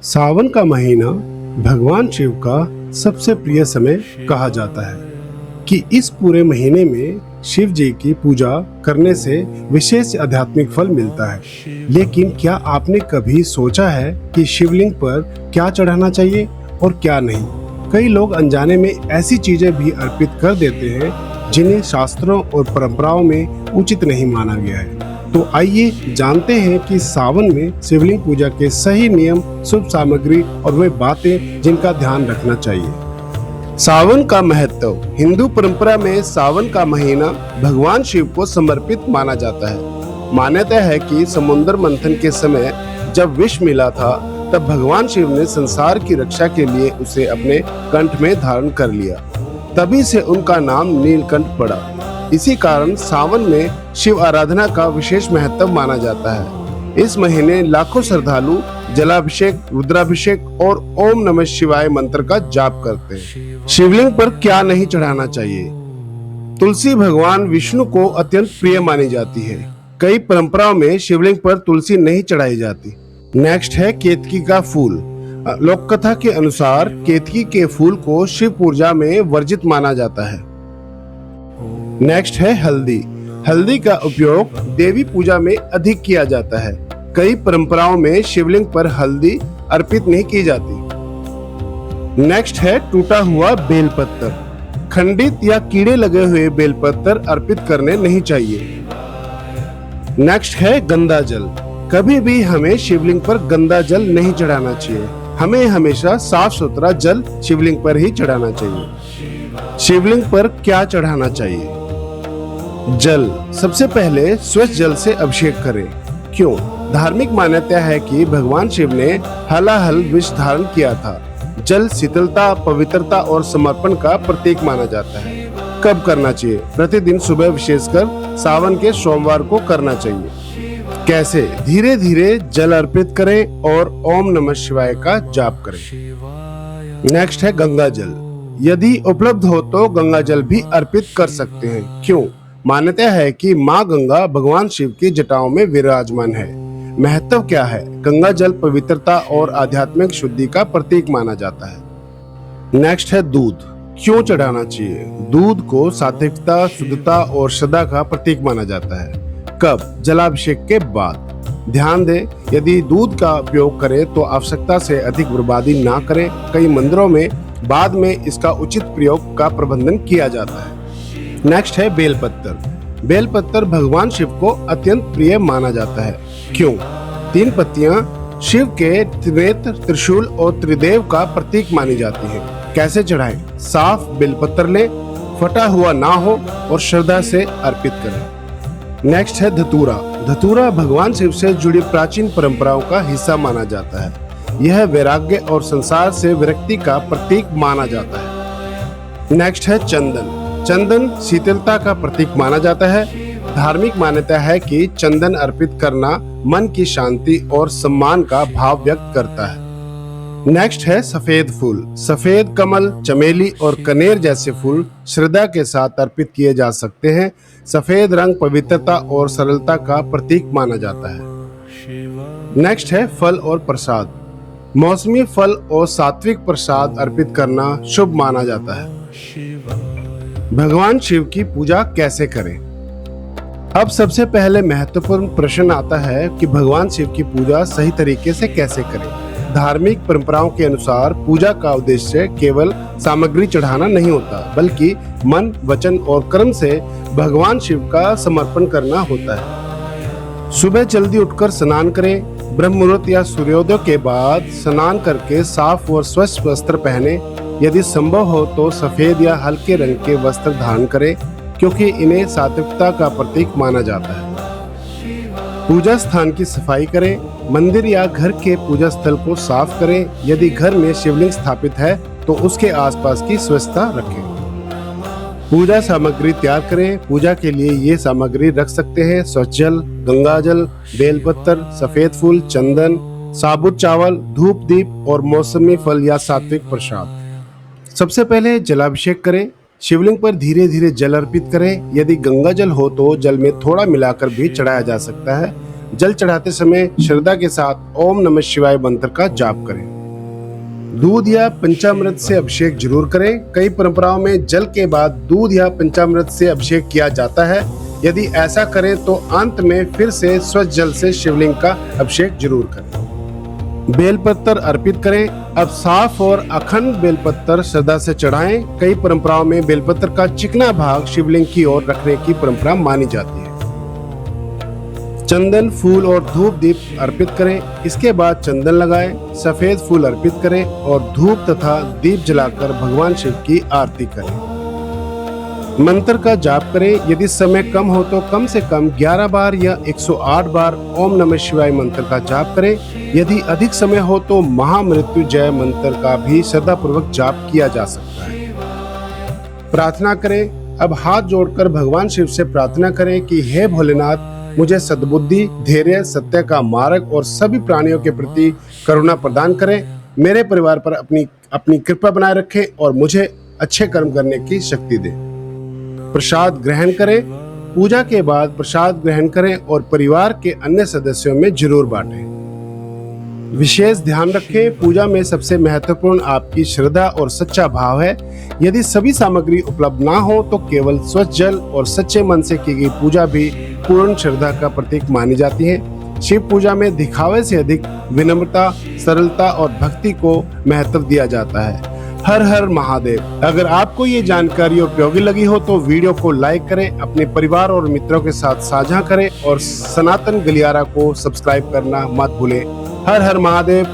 सावन का महीना भगवान शिव का सबसे प्रिय समय कहा जाता है कि इस पूरे महीने में शिव जी की पूजा करने से विशेष आध्यात्मिक फल मिलता है। लेकिन क्या आपने कभी सोचा है कि शिवलिंग पर क्या चढ़ाना चाहिए और क्या नहीं? कई लोग अनजाने में ऐसी चीजें भी अर्पित कर देते हैं जिन्हें शास्त्रों और परंपराओं में उचित नहीं माना गया है। तो आइए जानते हैं कि सावन में शिवलिंग पूजा के सही नियम, शुभ सामग्री और वे बातें जिनका ध्यान रखना चाहिए। सावन का महत्व। हिंदू परंपरा में सावन का महीना भगवान शिव को समर्पित माना जाता है। मान्यता है कि समुद्र मंथन के समय जब विष मिला था तब भगवान शिव ने संसार की रक्षा के लिए उसे अपने कंठ में धारण कर लिया। तभी से उनका नाम नीलकंठ पड़ा। इसी कारण सावन में शिव आराधना का विशेष महत्व माना जाता है। इस महीने लाखों श्रद्धालु जलाभिषेक, रुद्राभिषेक और ओम नमः शिवाय मंत्र का जाप करते हैं। शिवलिंग पर क्या नहीं चढ़ाना चाहिए? तुलसी भगवान विष्णु को अत्यंत प्रिय मानी जाती है। कई परंपराओं में शिवलिंग पर तुलसी नहीं चढ़ाई जाती। नेक्स्ट है केतकी का फूल। लोक कथा के अनुसार केतकी के फूल को शिव पूजा में वर्जित माना जाता है। नेक्स्ट है हल्दी। हल्दी का उपयोग देवी पूजा में अधिक किया जाता है। कई परंपराओं में शिवलिंग पर हल्दी अर्पित नहीं की जाती। नेक्स्ट है टूटा हुआ बेलपत्र। खंडित या कीड़े लगे हुए बेलपत्र अर्पित करने नहीं चाहिए। नेक्स्ट है गंदा जल। कभी भी हमें शिवलिंग पर गंदा जल नहीं चढ़ाना चाहिए। हमें हमेशा साफ सुथरा जल शिवलिंग पर ही चढ़ाना चाहिए। शिवलिंग पर क्या चढ़ाना चाहिए? जल। सबसे पहले स्वच्छ जल से अभिषेक करें। क्यों? धार्मिक मान्यता है कि भगवान शिव ने हलाहल विष धारण किया था। जल शीतलता, पवित्रता और समर्पण का प्रतीक माना जाता है। कब करना चाहिए? प्रतिदिन सुबह, विशेषकर सावन के सोमवार को करना चाहिए। कैसे? धीरे धीरे जल अर्पित करें और ओम नमः शिवाय का जाप करें। नेक्स्ट है गंगा जल। यदि उपलब्ध हो तो गंगा जल भी अर्पित कर सकते हैं। क्यों? मान्यता है कि माँ गंगा भगवान शिव की जटाओं में विराजमान है। महत्व क्या है? गंगा जल पवित्रता और आध्यात्मिक शुद्धि का प्रतीक माना जाता है। नेक्स्ट है दूध। क्यों चढ़ाना चाहिए? दूध को सात्विकता, शुद्धता और श्रद्धा का प्रतीक माना जाता है। कब? जलाभिषेक के बाद। ध्यान दें, यदि दूध का उपयोग करें तो आवश्यकता से अधिक बर्बादी ना करें। कई मंदिरों में बाद में इसका उचित प्रयोग का प्रबंधन किया जाता है। नेक्स्ट है बेलपत्र। बेलपत्र भगवान शिव को अत्यंत प्रिय माना जाता है। क्यों? 3 पत्तियां शिव के त्रिनेत्र, त्रिशूल और त्रिदेव का प्रतीक मानी जाती हैं। कैसे चढ़ाएं? साफ बेलपत्र लें, फटा हुआ ना हो और श्रद्धा से अर्पित करें। नेक्स्ट है धतूरा। धतूरा भगवान शिव से जुड़ी प्राचीन परंपराओं का हिस्सा माना जाता है। यह वैराग्य और संसार से विरक्ति का प्रतीक माना जाता है। नेक्स्ट है चंदन। चंदन शीतलता का प्रतीक माना जाता है। धार्मिक मान्यता है कि चंदन अर्पित करना मन की शांति और सम्मान का भाव व्यक्त करता है। नेक्स्ट है सफेद फूल। सफेद कमल, चमेली और कनेर जैसे फूल श्रद्धा के साथ अर्पित किए जा सकते हैं। सफेद रंग पवित्रता और सरलता का प्रतीक माना जाता है। नेक्स्ट है फल और प्रसाद। मौसमी फल और सात्विक प्रसाद अर्पित करना शुभ माना जाता है। भगवान शिव की पूजा कैसे करें? अब सबसे पहले महत्वपूर्ण प्रश्न आता है कि भगवान शिव की पूजा सही तरीके से कैसे करें। धार्मिक परंपराओं के अनुसार पूजा का उद्देश्य केवल सामग्री चढ़ाना नहीं होता, बल्कि मन, वचन और कर्म से भगवान शिव का समर्पण करना होता है। सुबह जल्दी उठकर स्नान करें। ब्रह्म मुहूर्त या सूर्योदय के बाद स्नान करके साफ और स्वच्छ वस्त्र पहने। यदि संभव हो तो सफेद या हल्के रंग के वस्त्र धारण करें, क्योंकि इन्हें सात्विकता का प्रतीक माना जाता है। पूजा स्थान की सफाई करें। मंदिर या घर के पूजा स्थल को साफ करें। यदि घर में शिवलिंग स्थापित है तो उसके आसपास की स्वच्छता रखें। पूजा सामग्री तैयार करें। पूजा के लिए ये सामग्री रख सकते हैं: स्वच्छ जल, गंगा जल, बेलपत्र, सफेद फूल, चंदन, साबुत चावल, धूप दीप और मौसमी फल या सात्विक प्रसाद। सबसे पहले जलाभिषेक करें। शिवलिंग पर धीरे धीरे जल अर्पित करें। यदि गंगा जल हो तो जल में थोड़ा मिलाकर भी चढ़ाया जा सकता है। जल चढ़ाते समय श्रद्धा के साथ ओम नमः शिवाय मंत्र का जाप करें। दूध या पंचामृत से अभिषेक जरूर करें। कई परंपराओं में जल के बाद दूध या पंचामृत से अभिषेक किया जाता है। यदि ऐसा करें तो अंत में फिर से स्वच्छ जल से शिवलिंग का अभिषेक जरूर करें। बेलपत्र अर्पित करें। अब साफ और अखंड बेलपत्र श्रद्धा से चढ़ाएं। कई परंपराओं में बेलपत्र का चिकना भाग शिवलिंग की ओर रखने की परंपरा मानी जाती है। चंदन, फूल और धूप दीप अर्पित करें। इसके बाद चंदन लगाएं, सफेद फूल अर्पित करें और धूप तथा दीप जलाकर भगवान शिव की आरती करें। मंत्र का जाप करें। यदि समय कम हो तो कम से कम 11 बार या 108 बार ओम नमः शिवाय मंत्र का जाप करें। यदि अधिक समय हो तो महामृत्युंजय मंत्र का भी श्रद्धापूर्वक जाप किया जा सकता है। प्रार्थना करें। अब हाथ जोड़कर भगवान शिव से प्रार्थना करें कि हे भोलेनाथ, मुझे सद्बुद्धि, धैर्य, सत्य का मार्ग और सभी प्राणियों के प्रति करुणा प्रदान करें। मेरे परिवार पर अपनी कृपा बनाए रखें और मुझे अच्छे कर्म करने की शक्ति दें। प्रसाद ग्रहण करें। पूजा के बाद प्रसाद ग्रहण करें और परिवार के अन्य सदस्यों में जरूर बांटें। विशेष ध्यान रखें, पूजा में सबसे महत्वपूर्ण आपकी श्रद्धा और सच्चा भाव है। यदि सभी सामग्री उपलब्ध ना हो तो केवल स्वच्छ जल और सच्चे मन से की गई पूजा भी पूर्ण श्रद्धा का प्रतीक मानी जाती है। शिव पूजा में दिखावे से अधिक विनम्रता, सरलता और भक्ति को महत्व दिया जाता है। हर हर महादेव। अगर आपको ये जानकारी उपयोगी लगी हो तो वीडियो को लाइक करें, अपने परिवार और मित्रों के साथ साझा करें और सनातन गलियारा को सब्सक्राइब करना मत भूलें। हर हर महादेव।